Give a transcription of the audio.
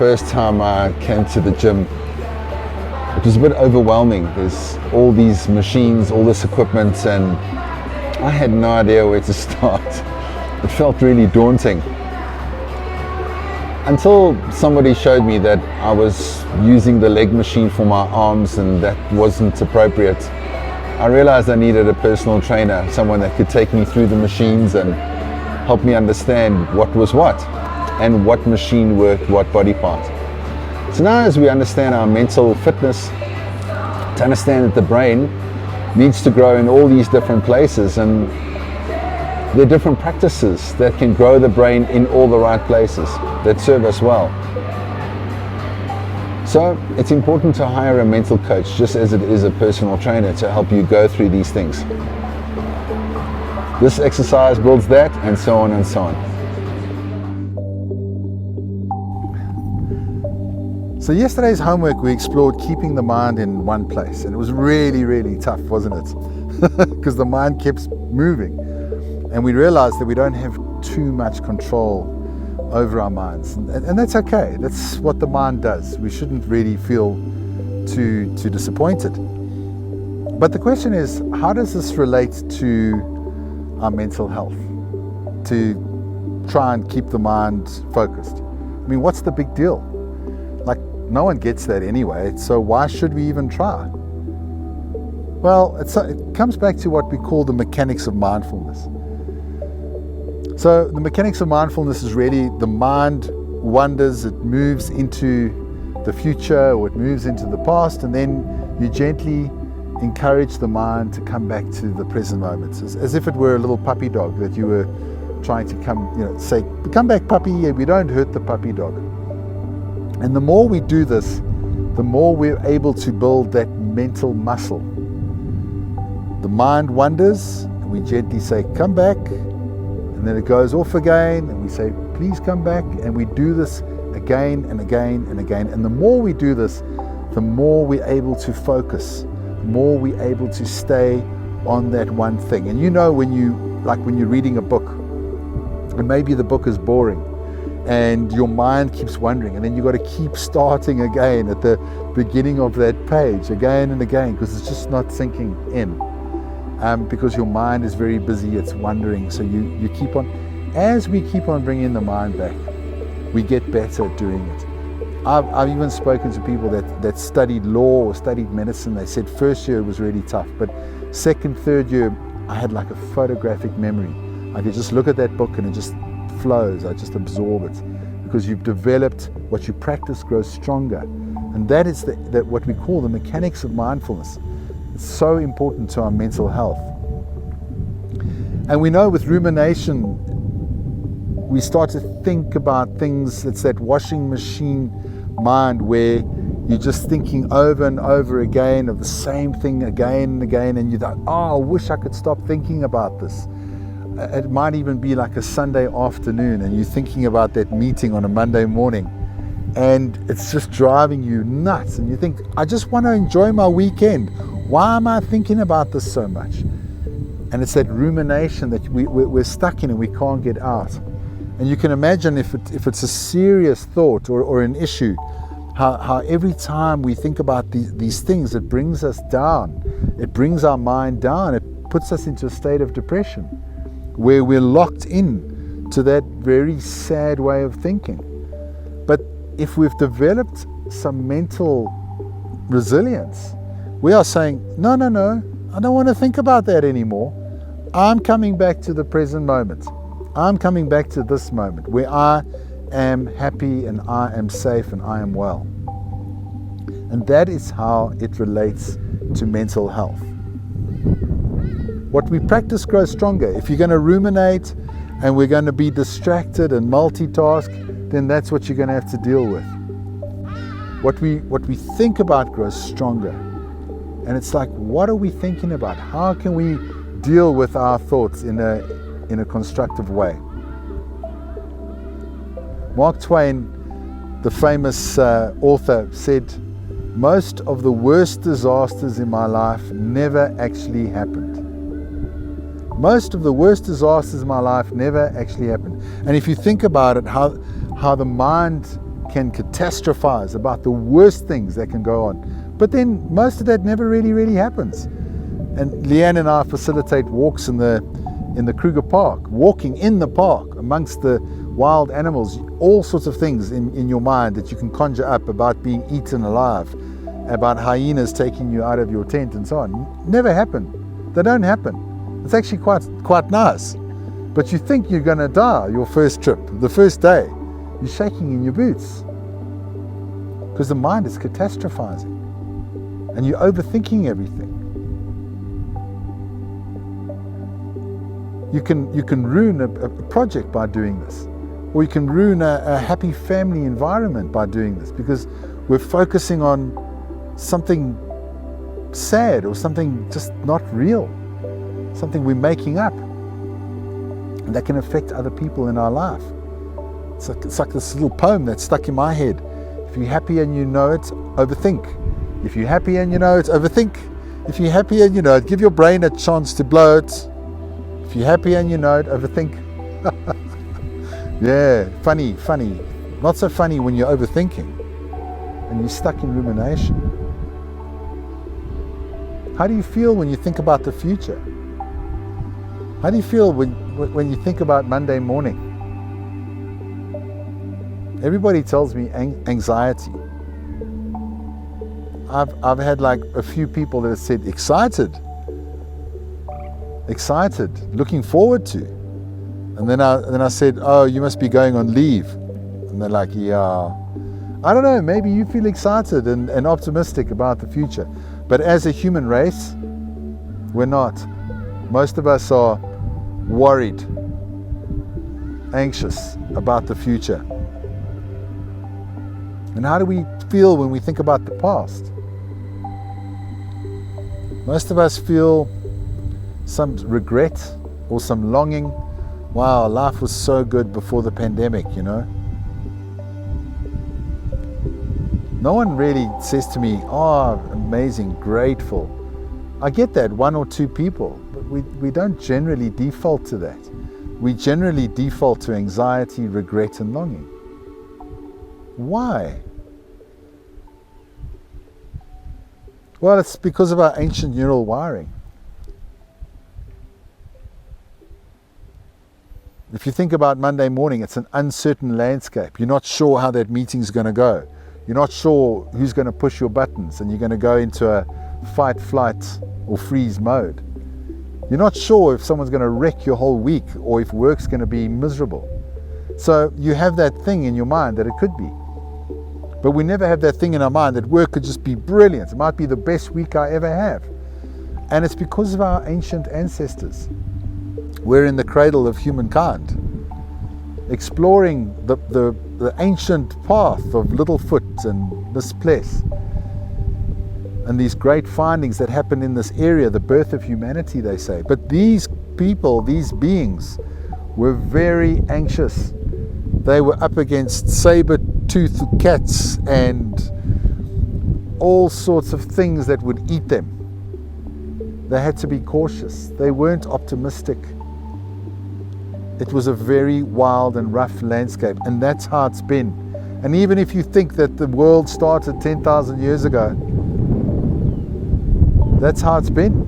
first time I came to the gym, it was a bit overwhelming. There's all these machines, all this equipment, and I had no idea where to start. It felt really daunting. Until somebody showed me that I was using the leg machine for my arms and that wasn't appropriate. I realized I needed a personal trainer, someone that could take me through the machines and help me understand what was what and what machine worked what body part. So now as we understand our mental fitness, to understand that the brain needs to grow in all these different places, and there are different practices that can grow the brain in all the right places that serve us well. So it's important to hire a mental coach, just as it is a personal trainer, to help you go through these things. This exercise builds that, and so on and so on. So yesterday's homework, we explored keeping the mind in one place, and it was really, really tough, wasn't it? Because the mind keeps moving, and we realized that we don't have too much control over our minds, and that's okay. That's what the mind does. We shouldn't really feel too disappointed. But the question is, how does this relate to our mental health, to try and keep the mind focused? I mean, what's the big deal? Like, no one gets that anyway, so why should we even try? Well, it comes back to what we call the mechanics of mindfulness. So the mechanics of mindfulness is really the mind wanders, it moves into the future or it moves into the past, and then you gently encourage the mind to come back to the present moment, as if it were a little puppy dog that you were trying to say, come back puppy, we don't hurt the puppy dog. And the more we do this, the more we're able to build that mental muscle. The mind wanders, and we gently say, come back, and then it goes off again, and we say, please come back, and we do this again and again and again. And the more we do this, the more we're able to focus, the more we're able to stay on that one thing. And you know, when you're reading a book, and maybe the book is boring, and your mind keeps wandering, and then you've got to keep starting again at the beginning of that page again and again, because it's just not sinking in. Because your mind is very busy, it's wandering. So you keep on, as we keep on bringing the mind back, we get better at doing it. I've even spoken to people that studied law or studied medicine. They said first year it was really tough, but second, third year, I had like a photographic memory. I could just look at that book and it just flows. I just absorb it, because you've developed what you practice grows stronger. And that is what we call the mechanics of mindfulness. It's so important to our mental health. And we know with rumination, we start to think about things. It's that washing machine mind where you're just thinking over and over again of the same thing again and again, and you think, oh, I wish I could stop thinking about this. It might even be like a Sunday afternoon, and you're thinking about that meeting on a Monday morning, and it's just driving you nuts, and you think, I just want to enjoy my weekend. Why am I thinking about this so much? And it's that rumination that we're stuck in and we can't get out. And you can imagine if it's a serious thought or an issue, how every time we think about these things, it brings us down. It brings our mind down. It puts us into a state of depression where we're locked in to that very sad way of thinking. But if we've developed some mental resilience, we are saying, no, I don't want to think about that anymore. I'm coming back to the present moment. I'm coming back to this moment where I am happy and I am safe and I am well. And that is how it relates to mental health. What we practice grows stronger. If you're going to ruminate and we're going to be distracted and multitask, then that's what you're going to have to deal with. What we think about grows stronger. And it's like, what are we thinking about? How can we deal with our thoughts in a constructive way? Mark Twain, the famous author, said, most of the worst disasters in my life never actually happened. Most of the worst disasters in my life never actually happened. And if you think about it, how the mind can catastrophize about the worst things that can go on. But then most of that never really happens. And Leanne and I facilitate walks in the Kruger Park, walking in the park amongst the wild animals, all sorts of things in your mind that you can conjure up about being eaten alive, about hyenas taking you out of your tent and so on. Never happen. They don't happen. It's actually quite nice. But you think you're going to die your first trip, the first day. You're shaking in your boots because the mind is catastrophizing and you're overthinking everything. You can ruin a project by doing this, or you can ruin a happy family environment by doing this, because we're focusing on something sad or something just not real, something we're making up, and that can affect other people in our life. It's like this little poem that's stuck in my head. If you're happy and you know it, overthink. If you're happy and you know it, overthink. If you're happy and you know it, give your brain a chance to blow it. If you're happy and you know it, overthink. Yeah, funny. Not so funny when you're overthinking and you're stuck in rumination. How do you feel when you think about the future? How do you feel when you think about Monday morning? Everybody tells me anxiety. I've had like a few people that have said excited, looking forward to. And then I said, oh, you must be going on leave. And they're like, yeah. I don't know, maybe you feel excited and optimistic about the future. But as a human race, we're not. Most of us are worried, anxious about the future. And how do we feel when we think about the past? Most of us feel some regret or some longing. Wow, life was so good before the pandemic, you know. No one really says to me, oh, amazing, grateful. I get that, one or two people, but we don't generally default to that. We generally default to anxiety, regret, and longing. Why? Well, it's because of our ancient neural wiring. If you think about Monday morning, it's an uncertain landscape. You're not sure how that meeting's going to go. You're not sure who's going to push your buttons, and you're going to go into a fight, flight, or freeze mode. You're not sure if someone's going to wreck your whole week or if work's going to be miserable. So you have that thing in your mind that it could be. But we never have that thing in our mind that work could just be brilliant. It might be the best week I ever have. And it's because of our ancient ancestors. We're in the cradle of humankind, exploring the ancient path of Littlefoot and this place, and these great findings that happened in this area, the birth of humanity, they say. But these people, these beings, were very anxious. They were up against saber-toothed cats and all sorts of things that would eat them. They had to be cautious. They weren't optimistic. It was a very wild and rough landscape, and that's how it's been. And even if you think that the world started 10,000 years ago, that's how it's been.